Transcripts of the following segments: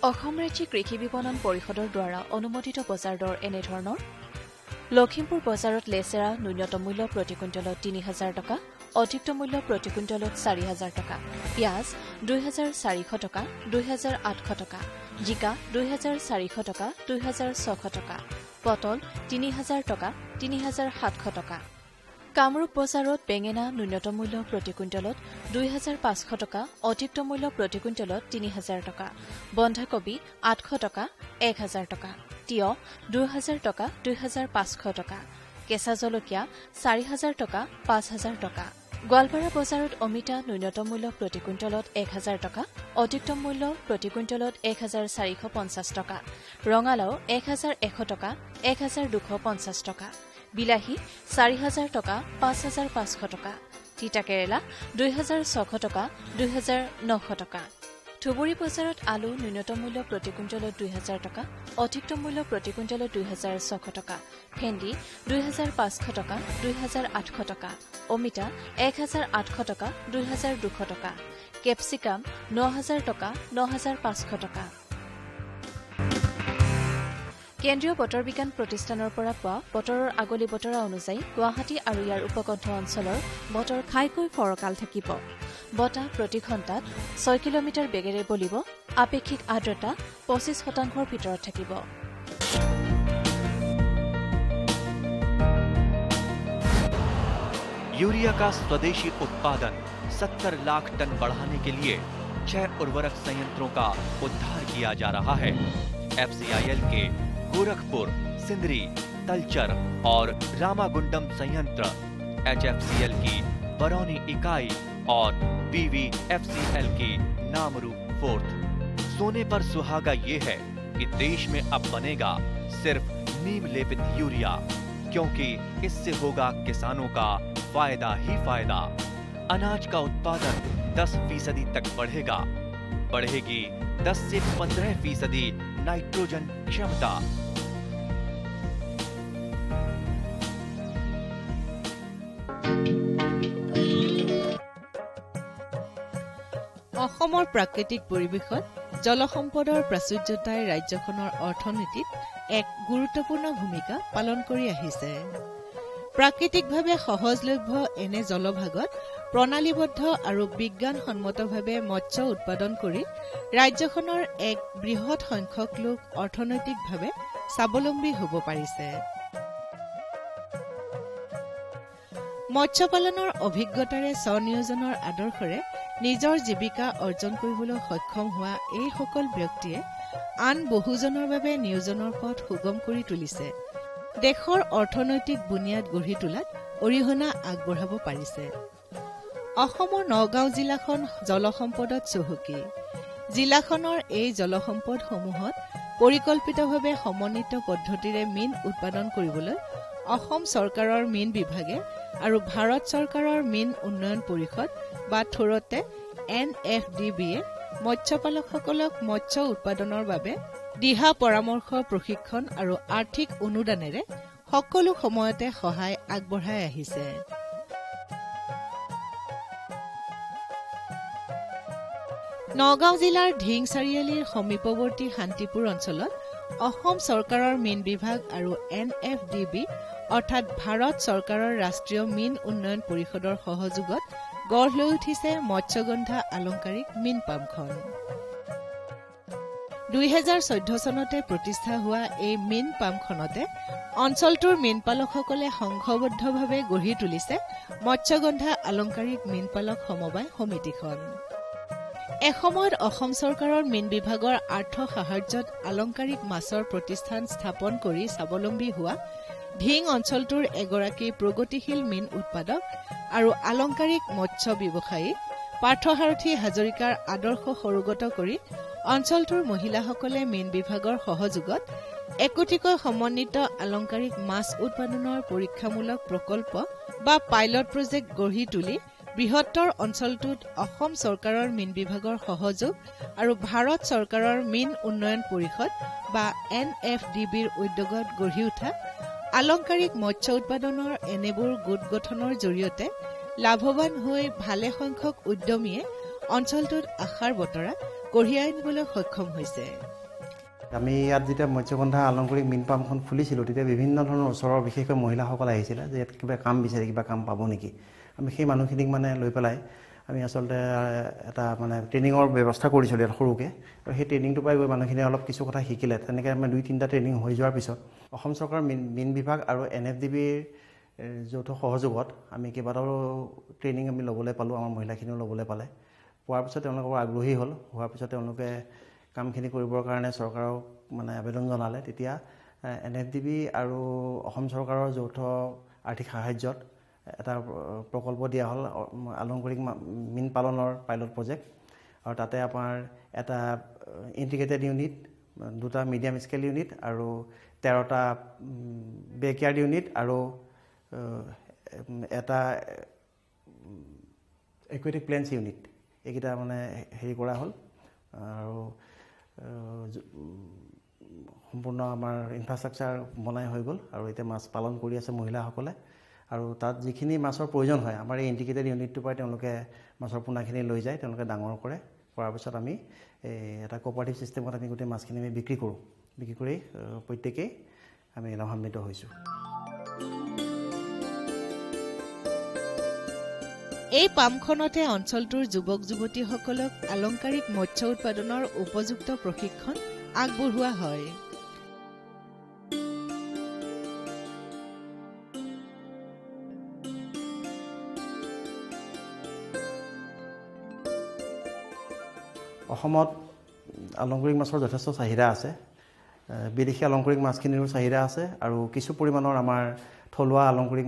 অসম ৰাজ্যিক কৃষি বিপণন পৰিষদৰ দ্বাৰা অনুমোদিত বজাৰ দৰ এনেধৰণৰ লখিমপুৰ বজাৰত লেচেৰা ন্যূনতম মূল্য প্ৰতি কুইণ্টলত ৩,০০০ টকা, অধিকতম মূল্য প্ৰতি কুইণ্টলত ৪,০০০ টকা, পিঁয়াজ ২,৪০০ টকা, ২,৮০০ টকা, জিকা ২,৪০০ টকা, ২,৬০০ টকা, পটল ৩,০০০ টকা, ৩,৭০০ টকা। কামৰূপ বজাৰত বেঙেনা ন্যূনতম মূল্য প্ৰতি কুইণ্টলত ২,৫০০ টকা, অধিকতম মূল্য প্ৰতি কুইণ্টলত ৩,০০০ টকা, বন্ধাকবি ৮০০ টকা, ১,০০০ টকা, তিয়হ ২,০০০ টকা, ২,৫০০ টকা, কেঁচা জলকীয়া ৪,০০০ টকা, ৫,০০০ টকা। গোৱালপাৰা বজাৰত অমিতা ন্যূনতম মূল্য প্ৰতি কুইণ্টলত ১,০০০ টকা, অধিকতম মূল্য প্ৰতি কুইণ্টলত ১,৪৫০ টকা, ৰঙালাও ১,১০০ টকা, ১,২৫০ টকা, বিলাহী ৪,০০০ টকা, ৫,৫০০ টকা, তিতাকেৰেলা ২,৬০০ টকা, ২,৯০০ টকা। ধুবুৰী বজাৰত আলু ন্যূনতম মূল্য প্ৰতি কুইণ্টলত ২,০০০ টকা, অধিকতম মূল্য প্ৰতি কুইণ্টলত ২,৬০০ টকা, ভেন্দি ২,৫০০ টকা, ২,৮০০ টকা, অমিতা ১,৮০০ টকা, ২,২০০ টকা, কেপচিকাম ৯,০০০ টকা, ৯,৫০০ টকা। কেন্দ্ৰীয় বতৰ বিজ্ঞান প্ৰতিষ্ঠানৰ পৰা পোৱা বতৰৰ আগলি বতৰা অনুযায়ী গুৱাহাটী আৰু ইয়াৰ উপকণ্ঠ অঞ্চলৰ বতৰ ঘাইকৈ ফৰকাল থাকিব। বতাহ প্ৰতি ঘণ্টাত ৬ কিলোমিটাৰ বেগেৰে বলিব। আপেক্ষিক আৰ্দ্ৰতা ২৫% ভিতৰত থাকিব। यूरिया का स्वदेशी उत्पादन 70 लाख टन बढ़ाने के लिए 6 उर्वरक संयंत्रों का उद्धार किया जा रहा है। FCIL के गोरखपुर, सिंदरी, तलचर और रामागुंडम संयंत्र, HFCL की बरौनी इकाई और BVFCL की नामरू फोर्थ। सोने पर सुहागा ये है कि देश में अब बनेगा सिर्फ नीम लेपित यूरिया, क्योंकि इससे होगा किसानों का फायदा ही फायदा। अनाज का उत्पादन 10% तक बढ़ेगा। बढ़ेगी 10 से 15% नाइट्रोजन क्षमता। অসমৰ প্ৰাকৃতিক পৰিৱেশত জলসম্পদৰ প্ৰাচুৰ্যতাই ৰাজ্যখনৰ অৰ্থনীতিত এক গুৰুত্বপূৰ্ণ ভূমিকা পালন কৰি আহিছে। প্ৰাকৃতিকভাৱে সহজলভ্য এনে জলভাগত প্ৰণালীবদ্ধ আৰু বিজ্ঞানসন্মতভাৱে মৎস্য উৎপাদন কৰি ৰাজ্যখনৰ এক বৃহৎ সংখ্যক লোক অৰ্থনৈতিকভাৱে স্বাৱলম্বী হ'ব পাৰিছে। মৎস্য পালনৰ অভিজ্ঞতাৰে স্বনিয়োজনৰ আদৰ্শৰে নিজৰ জীৱিকা অৰ্জন কৰিবলৈ সক্ষম হোৱা এইসকল ব্যক্তিয়ে আন বহুজনৰ বাবে নিয়োজনৰ পথ সুগম কৰি তুলিছে। দেশৰ অৰ্থনৈতিক বুনিয়াদ গঢ়ি তোলাত অৰিহণা আগবঢ়াব পাৰিছে। অসমৰ নগাঁও জিলাখন জলসম্পদত চহকী। জিলাখনৰ এই জলসম্পদসমূহত পৰিকল্পিতভাৱে সমন্বিত পদ্ধতিৰে মীন উৎপাদন কৰিবলৈ অসম চৰকাৰৰ মীন বিভাগে আৰু ভাৰত চৰকাৰৰ মীন উন্নয়ন পৰিষদ বা থোৰতে NFDBয়ে মৎস্যপালকসকলক মৎস্য উৎপাদনৰ বাবে দিহা পৰামৰ্শ, প্ৰশিক্ষণ আৰু আৰ্থিক অনুদানেৰে সকলো সময়তে সহায় আগবঢ়াই আহিছে। নগাঁও জিলাৰ ঢিং চাৰিআলিৰ সমীপৱৰ্তী শান্তিপুৰ অঞ্চলত অসম চৰকাৰৰ মীন বিভাগ আৰু NFDB অৰ্থাৎ ভাৰত চৰকাৰৰ ৰাষ্ট্ৰীয় মীন উন্নয়ন পৰিষদৰ সহযোগত গঢ় লৈ উঠিছে মৎস্যগন্ধা আলংকাৰিক মীন পামখন। ২০১৪ চনতে প্ৰতিষ্ঠা হোৱা এই মীন পামখনতে অঞ্চলটোৰ মীনপালকসকলে সংঘবদ্ধভাৱে গঢ়ি তুলিছে মৎস্যগন্ধা আলংকাৰিক মীনপালক সমবায় সমিতিখন। এসময়ত অসম চৰকাৰৰ মীন বিভাগৰ আৰ্থ সাহায্যত আলংকাৰিক মাছৰ প্ৰতিষ্ঠান স্থাপন কৰি স্বাৱলম্বী হোৱা ঢিং অঞ্চলটোৰ এগৰাকী প্ৰগতিশীল মীন উৎপাদক আৰু আলংকাৰিক মৎস্য ব্যৱসায়ী পাৰ্থসাৰথী হাজৰিকাৰ আদৰ্শ সৰুগত কৰি অঞ্চলটোৰ মহিলাসকলে মীন বিভাগৰ সহযোগত একোটিকৈ সমন্বিত আলংকাৰিক মাছ উৎপাদনৰ পৰীক্ষামূলক প্ৰকল্প বা পাইলট প্ৰজেক্ট গঢ়ি তুলি বৃহত্তৰ অঞ্চলটোত অসম চৰকাৰৰ মীন বিভাগৰ সহযোগ আৰু ভাৰত চৰকাৰৰ মীন উন্নয়ন পৰিষদ বা NFDBৰ উদ্যোগত গঢ়ি উঠা আলংকাৰিক মৎস্য উৎপাদনৰ এনেবোৰ গোট গঠনৰ জৰিয়তে লাভৱান হৈ ভালে সংখ্যক উদ্যমীয়ে অঞ্চলটোত আশাৰ বতৰা কঢ়িয়াই আনিবলৈ সক্ষম হৈছে। আমি ইয়াত যেতিয়া মৎস্যগন্ধা আলংকাৰিক মীন পামখন খুলিছিলোঁ তেতিয়া বিভিন্ন ধৰণৰ ওচৰৰ বিশেষকৈ মহিলাসকল আহিছিলে যে ইয়াত কিবা কাম বিচাৰি কিবা কাম পাব নেকি। আমি সেই মানুহখিনিক লৈ পেলাই আমি আচলতে এটা ট্ৰেইনিঙৰ ব্যৱস্থা কৰিছিলোঁ ইয়াত সৰুকৈ, আৰু সেই ট্ৰেইনিংটোৰ পৰাই গৈ মানুহখিনিয়ে অলপ কিছু কথা শিকিলে। তেনেকৈ আমি 2-3টা ট্ৰেইনিং হৈ যোৱাৰ পিছত অসম চৰকাৰৰ মীন বিভাগ আৰু NFDBৰ যৌথ সহযোগত আমি কেইবাটাও ট্ৰেইনিং আমি ল'বলৈ পালোঁ, আমাৰ মহিলাখিনিও ল'বলৈ পালে। পোৱাৰ পিছত তেওঁলোকৰ আগ্ৰহী হ'ল, হোৱাৰ পিছত তেওঁলোকে কামখিনি কৰিবৰ কাৰণে চৰকাৰক আবেদন জনালে। তেতিয়া NFDB আৰু অসম চৰকাৰৰ যৌথ আৰ্থিক সাহায্যত এটা প্ৰকল্প দিয়া হ'ল, আলংকাৰিক মীন পালনৰ পাইলট প্ৰজেক্ট। আৰু তাতে আমাৰ এটা ইণ্টিগ্ৰেটেড ইউনিট, 2টা মিডিয়াম স্কেল ইউনিট আৰু 13টা বেকয়াৰ্ড ইউনিট আৰু এটা একুৱেটিক প্লেন্স ইউনিট, এইকেইটা হেৰি কৰা হ'ল। আৰু সম্পূৰ্ণ আমাৰ ইনফ্ৰাষ্ট্ৰাকচাৰ বনাই হৈ গ'ল, আৰু এতিয়া মাছ পালন কৰি আছে মহিলাসকলে। আৰু তাত যিখিনি মাছৰ প্ৰয়োজন হয় আমাৰ এই ইণ্টিগ্ৰেটেড ইউনিটটোৰ পৰাই তেওঁলোকে মাছৰ পোনাখিনি লৈ যায়, তেওঁলোকে ডাঙৰ কৰে। কৰাৰ পিছত আমি এটা কোঅপাৰেটিভ ছিষ্টেমত আমি গোটেই মাছখিনি আমি বিক্ৰী কৰোঁ। বিক্ৰী কৰি প্ৰত্যেকেই আমি লাভান্বিত হৈছোঁ। এই পামখনতে অঞ্চলটোৰ যুৱক যুৱতীসকলক আলংকাৰিক মৎস্য উৎপাদনৰ উপযুক্ত প্ৰশিক্ষণ আগবঢ়োৱা হয়। অসমত আলংকাৰিক মাছৰ যথেষ্ট চাহিদা আছে, বিদেশী আলংকাৰিক মাছখিনিৰো চাহিদা আছে, আৰু কিছু পৰিমাণৰ আমাৰ থলুৱা আলংকাৰিক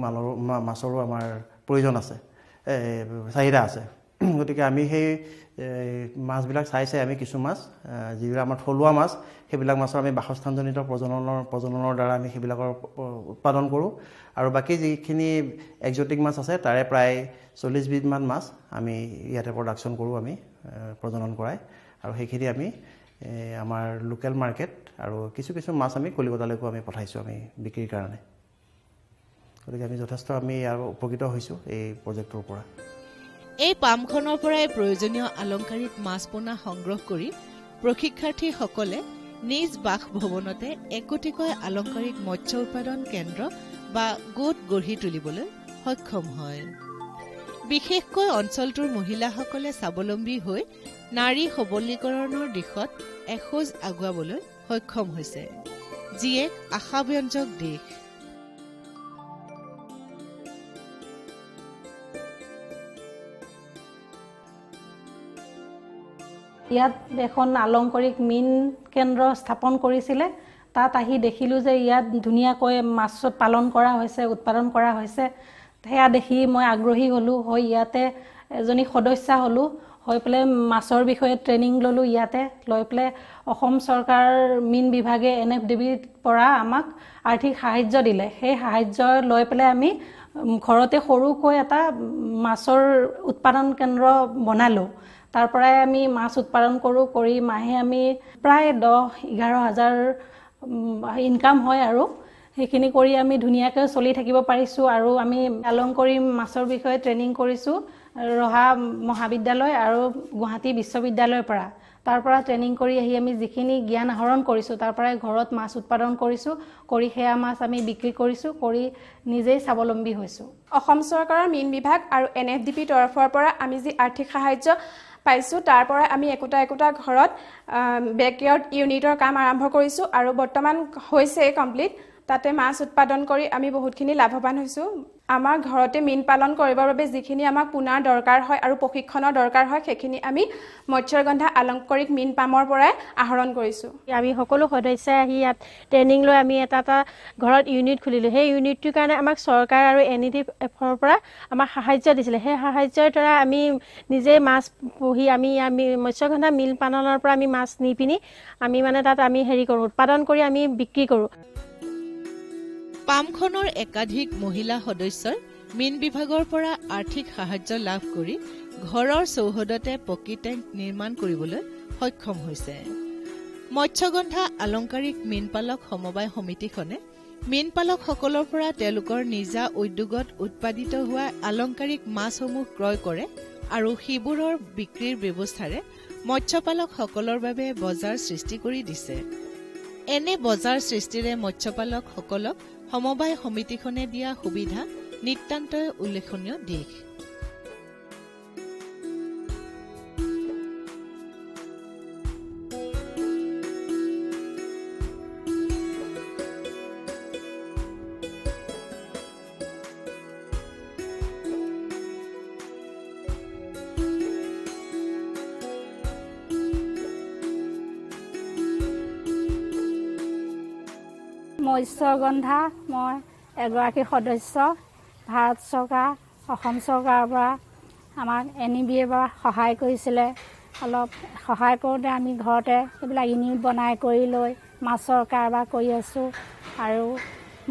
মাছৰো আমাৰ প্ৰয়োজন আছে, চাহিদা আছে। গতিকে আমি সেই মাছবিলাক চাই আমি কিছু মাছ যিবিলাক আমাৰ থলুৱা মাছ সেইবিলাক মাছৰ আমি বাসস্থানজনিত প্ৰজননৰ দ্বাৰা আমি সেইবিলাকৰ উৎপাদন কৰোঁ। আৰু বাকী যিখিনি এক্সোটিক মাছ আছে তাৰে প্ৰায় 40 বিধমান মাছ আমি ইয়াতে প্ৰডাকশ্যন কৰোঁ, আমি প্ৰজনন কৰাই। আৰু সেইখিনি আমি আমাৰ লোকেল মাৰ্কেট আৰু কিছু মাছ আমি কলিকতালৈকো আমি পঠাইছোঁ আমি বিক্ৰীৰ কাৰণে। গতিকে আমি যথেষ্ট ইয়াৰ উপকৃত হৈছোঁ এই প্ৰজেক্টটোৰ পৰা। এই পামখনৰ পৰাই প্ৰয়োজনীয় আলংকাৰিক মাছ পোনা সংগ্ৰহ কৰি প্ৰশিক্ষাৰ্থীসকলে নিজ বাসভৱনতে একোটিকৈ আলংকাৰিক মৎস্য উৎপাদন কেন্দ্ৰ বা গোট গঢ়ি তুলিবলৈ সক্ষম হয়। বিশেষকৈ অঞ্চলটোৰ মহিলাসকলে স্বাৱলম্বী হৈ নাৰী সবলীকৰণৰ দিশত এখোজ আগুৱাবলৈ সক্ষম হৈছে, যি এক আশাব্যঞ্জক দিশ। ইয়াত এখন আলংকাৰিক মীন কেন্দ্ৰ স্থাপন কৰিছিলে। তাত আহি দেখিলোঁ যে ইয়াত ধুনীয়াকৈ মাছ পালন কৰা হৈছে, উৎপাদন কৰা হৈছে। সেয়া দেখি মই আগ্ৰহী হ'লোঁ, হৈ ইয়াতে এজনী সদস্যা হ'লোঁ। হৈ পেলাই মাছৰ বিষয়ে ট্ৰেইনিং ল'লোঁ ইয়াতে। লৈ পেলাই অসম চৰকাৰ মীন বিভাগে NFDBৰ পৰা আমাক আৰ্থিক সাহায্য দিলে। সেই সাহায্য লৈ পেলাই আমি ঘৰতে সৰুকৈ এটা মাছৰ উৎপাদন কেন্দ্ৰ বনালোঁ। তাৰ পৰাই আমি মাছ উৎপাদন কৰোঁ, কৰি মাহে আমি প্ৰায় 10-11 হাজাৰ ইনকাম হয়, আৰু সেইখিনি কৰি আমি ধুনীয়াকৈ চলি থাকিব পাৰিছোঁ। আৰু আমি আলংকাৰিক মাছৰ বিষয়ে ট্ৰেইনিং কৰিছোঁ ৰহা মহাবিদ্যালয় আৰু গুৱাহাটী বিশ্ববিদ্যালয়ৰ পৰা। তাৰ পৰা ট্ৰেইনিং কৰি আহি আমি যিখিনি জ্ঞান আহৰণ কৰিছোঁ তাৰ পৰাই ঘৰত মাছ উৎপাদন কৰিছোঁ, কৰি সেয়া মাছ আমি বিক্ৰী কৰিছোঁ, কৰি নিজেই স্বাৱলম্বী হৈছোঁ। অসম চৰকাৰৰ মীন বিভাগ আৰু NFDBৰ তৰফৰ পৰা আমি যি আৰ্থিক সাহায্য পাইছোঁ তাৰ পৰা আমি একোটা ঘৰত বেকয়াৰ্ড ইউনিটৰ কাম আৰম্ভ কৰিছোঁ, আৰু বৰ্তমান হৈছে কমপ্লিট। তাতে মাছ উৎপাদন কৰি আমি বহুতখিনি লাভৱান হৈছোঁ। আমাৰ ঘৰতে মীন পালন কৰিবৰ বাবে যিখিনি আমাক পোনাৰ দৰকাৰ হয় আৰু প্ৰশিক্ষণৰ দৰকাৰ হয় সেইখিনি আমি মৎস্যগন্ধা আলংকাৰিক মীন পামৰ পৰাই আহৰণ কৰিছোঁ। আমি সকলো সদস্যাই আহি ইয়াত ট্ৰেইনিং লৈ আমি এটা ঘৰত ইউনিট খুলিলোঁ। সেই ইউনিটটোৰ কাৰণে আমাক চৰকাৰ আৰু NFDBৰ পৰা আমাক সাহায্য দিছিলে। সেই সাহায্যৰ দ্বাৰা আমি নিজে মাছ পুহি আমি মৎস্যগন্ধা মীন পালনৰ পৰা আমি মাছ নি পিনি আমি তাত আমি হেৰি কৰোঁ, উৎপাদন কৰি আমি বিক্ৰী কৰোঁ। পামখনৰ একাধিক মহিলা সদস্যই মীন বিভাগৰ পৰা আৰ্থিক সাহায্য লাভ কৰি ঘৰৰ চৌহদতে পকী টেংক নিৰ্মাণ কৰিবলৈ সক্ষম হৈছে। মৎস্যগন্ধা আলংকাৰিক মীনপালক সমবায় সমিতিখনে মীনপালকসকলৰ পৰা তেওঁলোকৰ নিজা উদ্যোগত উৎপাদিত হোৱা আলংকাৰিক মাছসমূহ ক্ৰয় কৰে আৰু সেইবোৰৰ বিক্ৰীৰ ব্যৱস্থাৰে মৎস্যপালকসকলৰ বাবে বজাৰ সৃষ্টি কৰি দিছে। এনে বজাৰ সৃষ্টিৰে মৎস্যপালকসকলক সমবায় সমিতিখনে দিয়া সুবিধা নিতান্তই উল্লেখনীয় দিশ। মৎস্যগন্ধা মই এগৰাকী সদস্য। ভাৰত চৰকাৰ অসম চৰকাৰৰ পৰা আমাক NEBA পৰা সহায় কৰিছিলে। অলপ সহায় কৰোঁতে আমি ঘৰতে এইবিলাক ইউনিট বনাই কৰি লৈ মাছৰ কাৰবাৰ কৰি আছোঁ। আৰু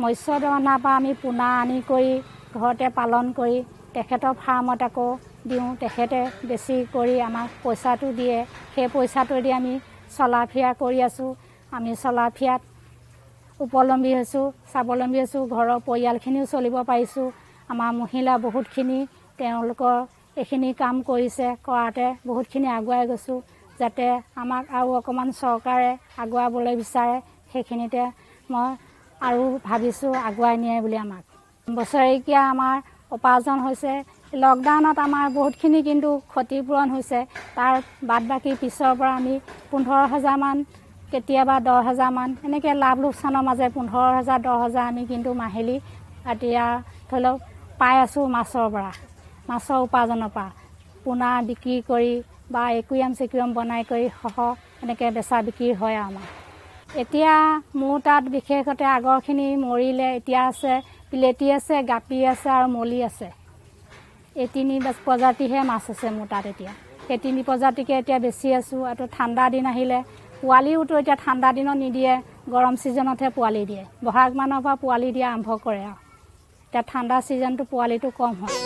মৎস্যগন্ধাৰ পৰা আমি পোনা আনি কৰি ঘৰতে পালন কৰি তেখেতৰ ফাৰ্মত আকৌ দিওঁ। তেখেতে বেছি কৰি আমাক পইচাটো দিয়ে। সেই পইচাটো দি আমি চলা ফিৰা কৰি আছোঁ। আমি চলা ফিৰাত উপলম্বী হৈছোঁ, স্বাৱলম্বী হৈছোঁ। ঘৰৰ পৰিয়ালখিনিও চলিব পাৰিছোঁ। আমাৰ মহিলা বহুতখিনি তেওঁলোকৰ এইখিনি কাম কৰিছে, কৰাতে বহুতখিনি আগুৱাই গৈছোঁ। যাতে আমাক আৰু অকণমান চৰকাৰে আগুৱাবলৈ বিচাৰে, সেইখিনিতে মই আৰু ভাবিছোঁ আগুৱাই নিয়ে বুলি। আমাক বছৰেকীয়া আমাৰ উপাৰ্জন হৈছে। লকডাউনত আমাৰ বহুতখিনি কিন্তু ক্ষতিপূৰণ হৈছে। তাৰ বাদ বাকী পিছৰ পৰা আমি 15,000 মান, কেতিয়াবা 10,000 মান এনেকৈ লাভ লোকচানৰ মাজে 15,000 10,000 আমি কিন্তু মাহিলী এতিয়া ধৰি লওক পাই আছোঁ। মাছৰ পৰা, মাছৰ উপাৰ্জনৰ পৰা পোনা বিক্ৰী কৰি বা একুৰিয়াম বনাই কৰি সহ এনেকৈ বেচা বিক্ৰী হয়। আমাৰ এতিয়া মোৰ তাত বিশেষতে আগৰখিনি মৰিলে, এতিয়া আছে পিলেটি আছে, গাপি আছে আৰু মলি আছে। এই 3 প্ৰজাতিহে মাছ আছে মোৰ তাত এতিয়া। সেই 3 প্ৰজাতিকে এতিয়া বেচি আছোঁ। আৰু ঠাণ্ডা দিন আহিলে পোৱালিওতো এতিয়া ঠাণ্ডা দিনত নিদিয়ে, গৰম ছিজনতহে পোৱালি দিয়ে। বহাগ মানৰ পৰা পোৱালি দিয়া আৰম্ভ কৰে। আৰু এতিয়া ঠাণ্ডা ছিজনটো পোৱালিটো কম হয়।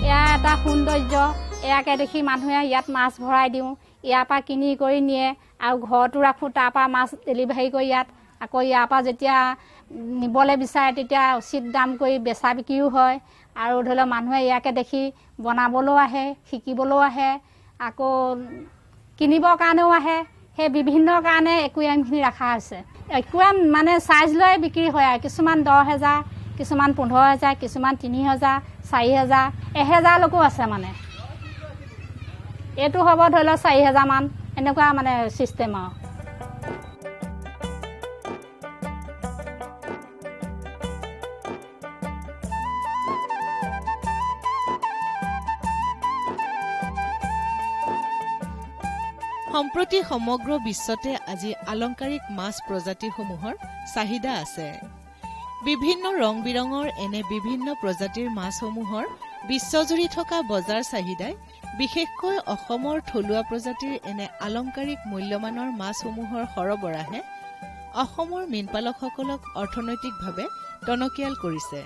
এয়া এটা সৌন্দৰ্য। এয়াকে দেখি মানুহে ইয়াত মাছ ভৰাই দিওঁ, ইয়াৰ পৰা কিনি কৰি নিয়ে আৰু ঘৰতো ৰাখোঁ। তাৰপৰা মাছ ডেলিভাৰী কৰি ইয়াত আকৌ ইয়াৰ পৰা যেতিয়া নিবলৈ বিচাৰে তেতিয়া উচিত দাম কৰি বেচা বিক্ৰীও হয়। আৰু ধৰি লওক মানুহে ইয়াকে দেখি বনাবলৈও আহে, শিকিবলৈও আহে, আকৌ কিনিবৰ কাৰণেও আহে। সেই বিভিন্ন কাৰণে একুৰিয়ামখিনি ৰখা হৈছে। একুৰিয়াম মানে চাইজ লৈ বিক্ৰী হয় আৰু কিছুমান 10,000, কিছুমান 15,000, কিছুমান 3,000, 4,000, 1,000লৈকো আছে। মানে এইটো হ'ব ধৰি লওক 4,000 মান, এনেকুৱা মানে ছিষ্টেম আৰু। সম্প্ৰতি সমগ্ৰ বিশ্বতে আজি আলংকাৰিক মাছ প্ৰজাতিসমূহৰ চাহিদা আছে। বিভিন্ন ৰং বিৰঙৰ এনে বিভিন্ন প্ৰজাতিৰ মাছসমূহৰ বিশ্বজুৰি থকা বজাৰ চাহিদাই বিশেষকৈ অসমৰ থলুৱা প্ৰজাতিৰ এনে আলংকাৰিক মূল্যমানৰ মাছসমূহৰ সৰবৰাহে অসমৰ মীনপালকসকলক অৰ্থনৈতিকভাৱে টনকিয়াল কৰিছে।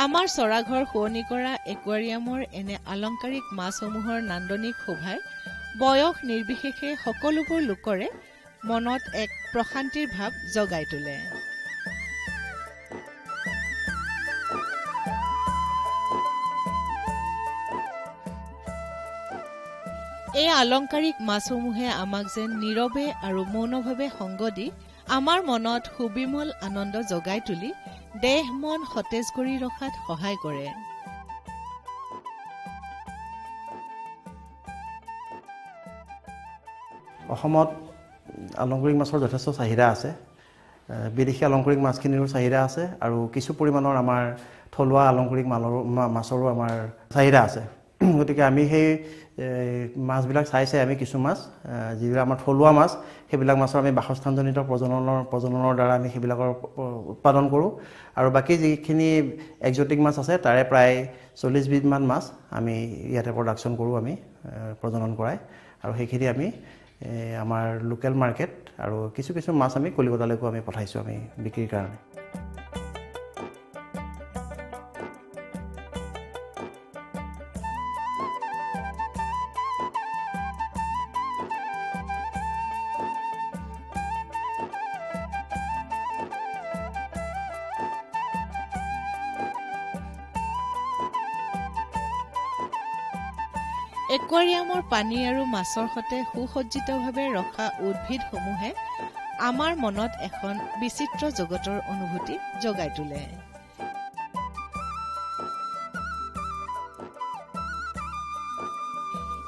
আমাৰ চৰাঘৰ শুৱনি কৰা একুৱাৰিয়ামৰ এনে আলংকাৰিক মাছসমূহৰ নান্দনিক শোভাই বয়স নিৰ্বিশেষে সকলোবোৰ লোকৰে মনত এক প্ৰশান্তিৰ ভাৱ জগাই তোলে। এই আলংকাৰিক মাছসমূহে আমাক যেন নীৰৱে আৰু মৌনভাৱে সংগ দি আমাৰ মনত সুবিমল আনন্দ জগাই তুলি দেহ মন সতেজ কৰি ৰখাত সহায় কৰে। অসমত আলংকাৰিক মাছৰ যথেষ্ট চাহিদা আছে। বিদেশী আলংকাৰিক মাছখিনিৰো চাহিদা আছে আৰু কিছু পৰিমাণৰ আমাৰ থলুৱা আলংকাৰিক মাছৰো আমাৰ চাহিদা আছে। গতিকে আমি সেই মাছবিলাক চাই আমি কিছু মাছ যিবিলাক আমাৰ থলুৱা মাছ সেইবিলাক মাছৰ আমি বাসস্থানজনিত প্ৰজননৰ দ্বাৰা আমি সেইবিলাকৰ উৎপাদন কৰোঁ। আৰু বাকী যিখিনি এক্সটিক মাছ আছে তাৰে প্ৰায় 40 বিধমান মাছ আমি ইয়াতে প্ৰডাকশ্যন কৰোঁ, আমি প্ৰজনন কৰাই। আৰু সেইখিনি আমি আমাৰ লোকেল মাৰ্কেট আৰু কিছু মাছ আমি কলিকতালৈকো আমি পঠাইছোঁ আমি বিক্ৰীৰ কাৰণে। একুৱাৰিয়ামৰ পানী আৰু মাছৰ সৈতে সুসজ্জিতভাৱে ৰখা উদ্ভিদসমূহে আমাৰ মনত এখন বিচিত্ৰ জগতৰ অনুভূতি জগাই তোলে।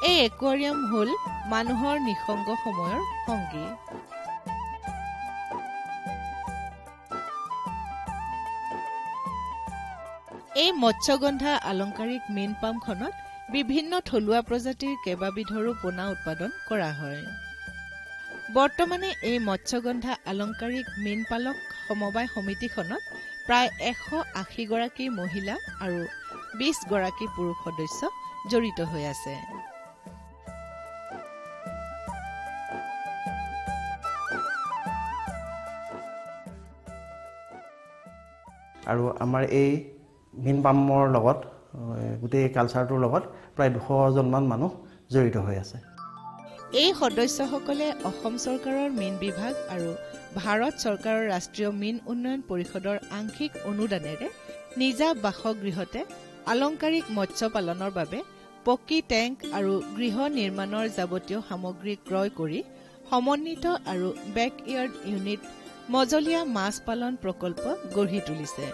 এই একুৱাৰিয়াম হ'ল মানুহৰ নিঃসংগ সময়ৰ সংগী। এই মৎস্যগন্ধা আলংকাৰিক মীন পামখনত বিভিন্ন থলুৱা প্ৰজাতিৰ কেইবাবিধৰো পোনা উৎপাদন কৰা হয়। বৰ্তমানে এই মৎস্যগন্ধা আলংকাৰিক মীন পালক সমবায় সমিতিখনত প্ৰায় 180 গৰাকী মহিলা আৰু 20 গৰাকী পুৰুষ সদস্য জড়িত হৈ আছে। আৰু আমাৰ এই মীন পামৰ লগত গোটেই কালচাৰটোৰ লগত প্ৰায় 200জনমান মানুহ জড়িত হৈ আছে। এই সদস্যসকলে অসম চৰকাৰৰ মীন বিভাগ আৰু ভাৰত চৰকাৰৰ ৰাষ্ট্ৰীয় মীন উন্নয়ন পৰিষদৰ আংশিক অনুদানেৰে নিজা বাসগৃহতে আলংকাৰিক মৎস্য পালনৰ বাবে পকী টেংক আৰু গৃহ নিৰ্মাণৰ যাৱতীয় সামগ্ৰী ক্ৰয় কৰি সমন্বিত আৰু বেকয়াৰ্ড ইউনিট মজলীয়া মাছ পালন প্ৰকল্প গঢ়ি তুলিছে।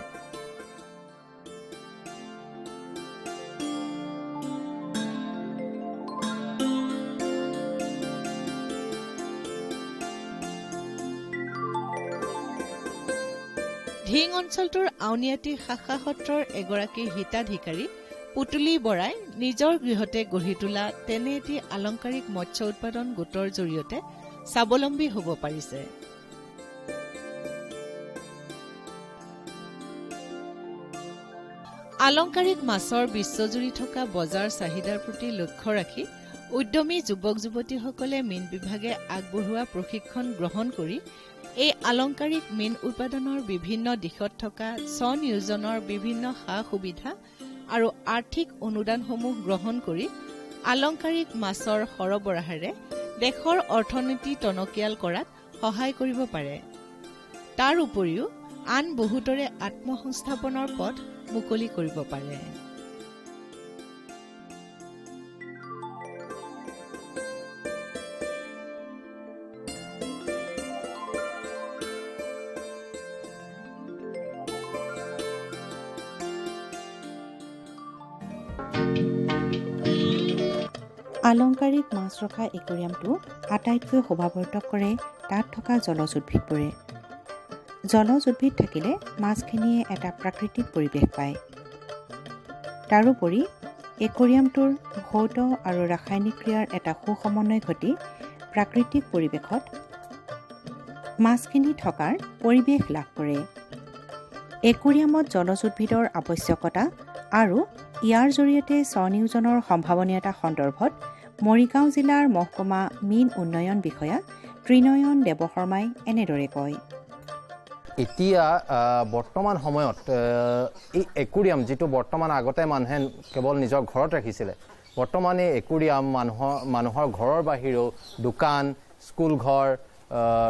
ধিং অঞ্চলটোৰ আউনীআটী শাখা সত্ৰৰ এগৰাকী হিতাধিকাৰী পুতুলি বৰাই নিজৰ গৃহতে গঢ়ি তোলা তেনে এটি আলংকাৰিক মৎস্য উৎপাদন গোটৰ জৰিয়তে স্বাৱলম্বী হ'ব পাৰিছে। আলংকাৰিক মাছৰ বিশ্বজুৰি থকা বজাৰ চাহিদাৰ প্ৰতি লক্ষ্য ৰাখি উদ্যমী যুৱক যুৱতীসকলে মীন বিভাগে আগবঢ়োৱা প্ৰশিক্ষণ গ্ৰহণ কৰি এই আলংকাৰিক মীন উৎপাদনৰ বিভিন্ন দিশত থকা স্বনিয়োজনৰ বিভিন্ন সা সুবিধা আৰু আৰ্থিক অনুদানসমূহ গ্ৰহণ কৰি আলংকাৰিক মাছৰ সৰবৰাহেৰে দেশৰ অৰ্থনীতি টনকিয়াল কৰাত সহায় কৰিব পাৰে। তাৰ উপৰিও আন বহুতৰে আত্মসংস্থাপনৰ পথ মুকলি কৰিব পাৰে। আলংকাৰিক মাছ ৰখা একুৰিয়ামটো আটাইতকৈ শোভাবৰ্ধক কৰে তাত থকা জলজ উদ্ভিদবোৰে। জলজ উদ্ভিদ থাকিলে মাছখিনিয়ে এটা প্ৰাকৃতিক পৰিৱেশ পায়। তাৰোপৰি একুৰিয়ামটোৰ ভৌত আৰু ৰাসায়নিক ক্ৰিয়াৰ এটা সুসমন্বয় ঘটি প্ৰাকৃতিক পৰিৱেশত মাছখিনি থকাৰ পৰিৱেশ লাভ কৰে। একুৰিয়ামত জলজ উদ্ভিদৰ আৱশ্যকতা আৰু ইয়াৰ জৰিয়তে স্বনিয়োজনৰ সম্ভাৱনীয়তা সন্দৰ্ভত মৰিগাঁও জিলাৰ মহকুমা মীন উন্নয়ন বিষয়া ত্ৰিনয়ন দেৱশৰ্মাই এনেদৰে কয়। এতিয়া বৰ্তমান সময়ত এই একুৰিয়াম যিটো বৰ্তমান আগতে মানুহে কেৱল নিজৰ ঘৰত ৰাখিছিলে, বৰ্তমান এই একুৰিয়াম মানুহৰ ঘৰৰ বাহিৰেও দোকান, স্কুল ঘৰ,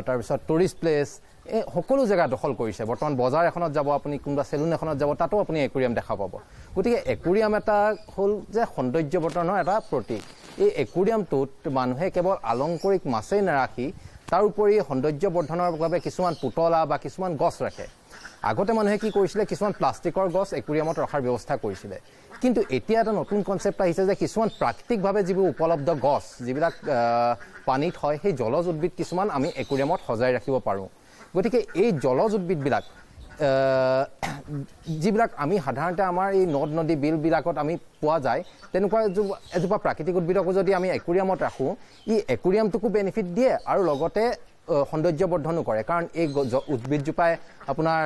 তাৰপিছত টুৰিষ্ট প্লেচ, এই সকলো জেগা দখল কৰিছে। বৰ্তমান বজাৰ এখনত যাব, আপুনি কোনোবা চেলুন এখনত যাব, তাতো আপুনি একুৰিয়াম দেখা পাব। গতিকে একুৰিয়াম এটা হ'ল যে সৌন্দৰ্যবৰ্ধনৰ এটা প্ৰতীক। এই একুৰিয়ামটোত মানুহে কেৱল আলংকাৰিক মাছেই নাৰাখি তাৰ উপৰি সৌন্দৰ্যবৰ্ধনৰ বাবে কিছুমান পুতলা বা কিছুমান গছ ৰাখে। আগতে মানুহে কি কৰিছিলে, কিছুমান প্লাষ্টিকৰ গছ একুৰিয়ামত ৰখাৰ ব্যৱস্থা কৰিছিলে। কিন্তু এতিয়া এটা নতুন কনচেপ্ট আহিছে যে কিছুমান প্ৰাকৃতিকভাৱে যিবোৰ উপলব্ধ গছ, যিবিলাক পানীত হয়, সেই জলজ উদ্ভিদ কিছুমান আমি একুৰিয়ামত সজাই ৰাখিব পাৰোঁ। গতিকে এই জলজ উদ্ভিদবিলাক যিবিলাক আমি সাধাৰণতে আমাৰ এই নদ নদী বিলবিলাকত আমি পোৱা যায়, তেনেকুৱা এজোপা প্ৰাকৃতিক উদ্ভিদকো যদি আমি একুৰিয়ামত ৰাখোঁ, ই একুৰিয়ামটোকো বেনিফিট দিয়ে আৰু লগতে সৌন্দৰ্যবৰ্ধনো কৰে, কাৰণ এই উদ্ভিদজোপাই আপোনাৰ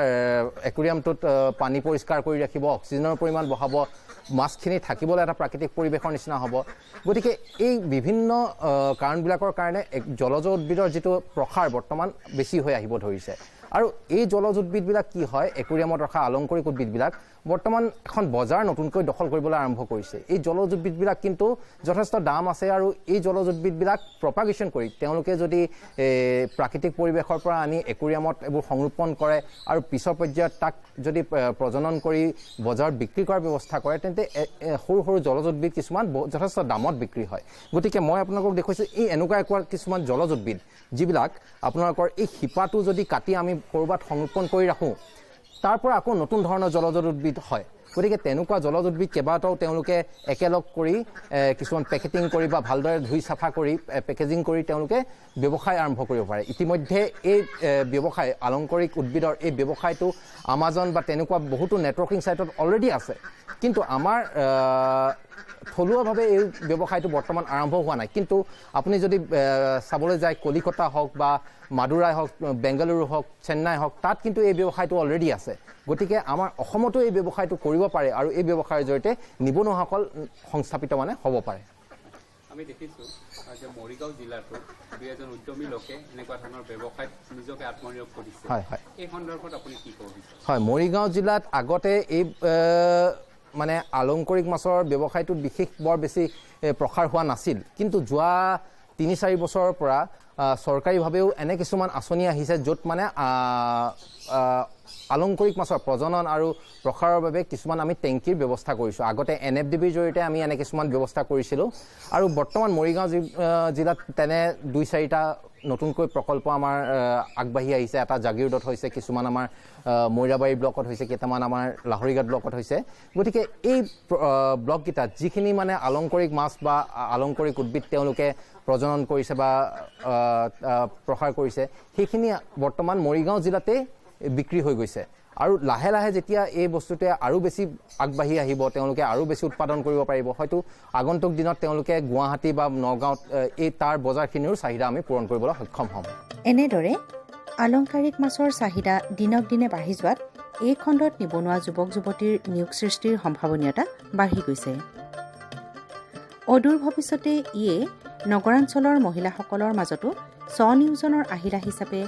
একুৰিয়ামটোত পানী পৰিষ্কাৰ কৰি ৰাখিব, অক্সিজেনৰ পৰিমাণ বঢ়াব, মাছখিনি থাকিবলৈ এটা প্ৰাকৃতিক পৰিৱেশৰ নিচিনা হ'ব। গতিকে এই বিভিন্ন কাৰণবিলাকৰ কাৰণে জলজ উদ্ভিদৰ যিটো প্ৰসাৰ বৰ্তমান বেছি হৈ আহিব ধৰিছে। আৰু এই জলজ উদ্ভিদবিলাক কি হয়, একুৰিয়ামত ৰখা আলংকাৰিক উদ্ভিদবিলাক বৰ্তমান এখন বজাৰ নতুনকৈ দখল কৰিবলৈ আৰম্ভ কৰিছে। এই জলজ উদ্ভিদবিলাক কিন্তু যথেষ্ট দাম আছে, আৰু এই জলজ উদ্ভিদবিলাক প্ৰপাগেশ্যন কৰি তেওঁলোকে যদি প্ৰাকৃতিক পৰিৱেশৰ পৰা আনি একুৰিয়ামত এইবোৰ সংৰোপণ কৰে আৰু পিছৰ পৰ্যায়ত তাক যদি প্ৰজনন কৰি বজাৰত বিক্ৰী কৰাৰ ব্যৱস্থা কৰে, তেন্তে সৰু সৰু জলজ উদ্ভিদ কিছুমান যথেষ্ট দামত বিক্ৰী হয়। গতিকে মই আপোনালোকক দেখুৱাইছোঁ এই এনেকুৱা কিছুমান জলজ উদ্ভিদ যিবিলাক আপোনালোকৰ এই শিপাটো যদি কাটি আমি ক'ৰবাত সংৰোপণ কৰি ৰাখোঁ, তাৰ পৰা আকৌ নতুন ধৰণৰ জলজ উদ্ভিদ হয়। গতিকে তেনেকুৱা জলজ উদ্ভিদ কেইবাটাও তেওঁলোকে একেলগ কৰি কিছুমান পেকেটিং কৰি বা ভালদৰে ধুই চাফা কৰি পেকেজিং কৰি তেওঁলোকে ব্যৱসায় আৰম্ভ কৰিব পাৰে। ইতিমধ্যে এই ব্যৱসায় আলংকাৰিক উদ্ভিদৰ এই ব্যৱসায়টো আমাজন বা তেনেকুৱা বহুতো নেটৱৰ্কিং ছাইটত অলৰেডি আছে, কিন্তু আমাৰ থলুৱাভাৱে এই ব্যৱসায়টো বৰ্তমান আৰম্ভ হোৱা নাই। কিন্তু আপুনি যদি চাবলৈ যায় কলিকতা হওক বা মাদুৰাই হওক, বেংগালুৰু হওক, চেন্নাই হওক, তাত কিন্তু এই ব্যৱসায়টো অলৰেডি আছে। গতিকে আমাৰ অসমতো এই ব্যৱসায়টো কৰিব পাৰে আৰু এই ব্যৱসায়ৰ জৰিয়তে নিবনুৱাসকল সংস্থাপিত মানে হ'ব পাৰে। আমি দেখিছোঁ যে মৰিগাঁও জিলাতো দুই এজন উদ্যমী লোকে এনেকুৱা ধৰণৰ ব্যৱসায়ত নিজকে আত্মনিয়োগ কৰিছে। হয় হয়, এই সন্দৰ্ভত আপুনি কি ক'ব বিচাৰে? হয়, মৰিগাঁও জিলাত আগতে এই মানে আলংকাৰিক মাছৰ ব্যৱসায়টোত বিশেষ বৰ বেছি প্ৰসাৰ হোৱা নাছিল, কিন্তু যোৱা ৩-৪ বছৰৰ পৰা চৰকাৰীভাৱেও এনে কিছুমান আঁচনি আহিছে য'ত মানে আলংকাৰিক মাছৰ প্ৰজনন আৰু প্ৰসাৰৰ বাবে কিছুমান আমি টেংকিৰ ব্যৱস্থা কৰিছোঁ। আগতে NFDBৰ জৰিয়তে আমি এনে কিছুমান ব্যৱস্থা কৰিছিলোঁ, আৰু বৰ্তমান মৰিগাঁও জিলাত তেনে 2-4টা নতুনকৈ প্ৰকল্প আমাৰ আগবাঢ়ি আহিছে। এটা জাগিৰোডত হৈছে, কিছুমান আমাৰ মৈৰাবাৰী ব্লকত হৈছে, কেইটামান আমাৰ লাহৰীঘাট ব্লকত হৈছে। গতিকে এই ব্লককেইটাত যিখিনি মানে আলংকাৰিক মাছ বা আলংকাৰিক উদ্ভিদ তেওঁলোকে প্ৰজনন কৰিছে বা প্ৰসাৰ কৰিছে, সেইখিনি বৰ্তমান মৰিগাঁও জিলাতে বিক্ৰী হৈ গৈছে। আৰু লাহে লাহে যেতিয়া এই বস্তুটোৱে আৰু বেছি আগবাঢ়ি আহিব, তেওঁলোকে আৰু বেছি উৎপাদন কৰিব পাৰিব, হয়তো আগন্তুক দিনত তেওঁলোকে গুৱাহাটী বা নগাঁৱত এই তাৰ বজাৰখিনিৰো চাহিদা আমি পূৰণ কৰিবলৈ সক্ষম হ'ম। এনেদৰে আলংকাৰিক মাছৰ চাহিদা দিনক দিনে বাঢ়ি যোৱাত এই খণ্ডত নিবনুৱা যুৱক যুৱতীৰ নিয়োগ সৃষ্টিৰ সম্ভাৱনীয়তা বাঢ়ি গৈছে। অদূৰ ভৱিষ্যতে ইয়ে নগৰাঞ্চলৰ মহিলাসকলৰ মাজতো স্বনিয়োজনৰ আহিলা হিচাপে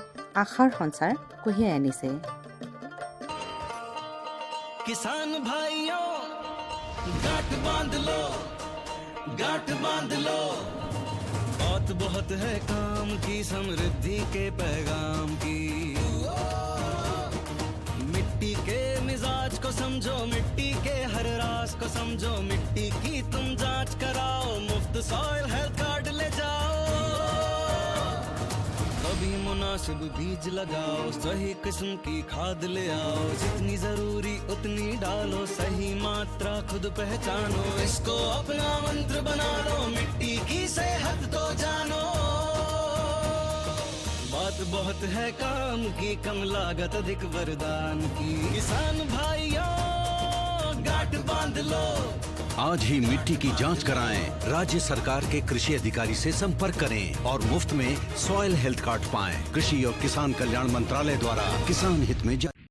আশাৰ সঞ্চাৰ কঢ়িয়াই আনিছে। किसान भाइयों गांठ बांध लो, गांठ बांध लो, बहुत बहुत है काम की, समृद्धि के पैगाम की। मिट्टी के मिजाज को समझो, मिट्टी के हर राज को समझो, मिट्टी की तुम जांच कराओ, मुफ्त सॉइल हेल्थ कार्ड ले जाओ। कभी मुनासिब बीज लगाओ, सही किस्म की खाद ले आओ, जितनी जरूरी उतनी डालो, सही मात्रा खुद पहचानो, इसको अपना मंत्र बना लो, मिट्टी की सेहत तो जानो। बात बहुत है काम की, कम लागत अधिक वरदान की, किसान भाइयों गांठ बांध लो। आज ही मिट्टी की जांच कराएं, राज्य सरकार के कृषि अधिकारी से संपर्क करें और मुफ्त में सॉइल हेल्थ कार्ड पाएं। कृषि और किसान कल्याण मंत्रालय द्वारा किसान हित में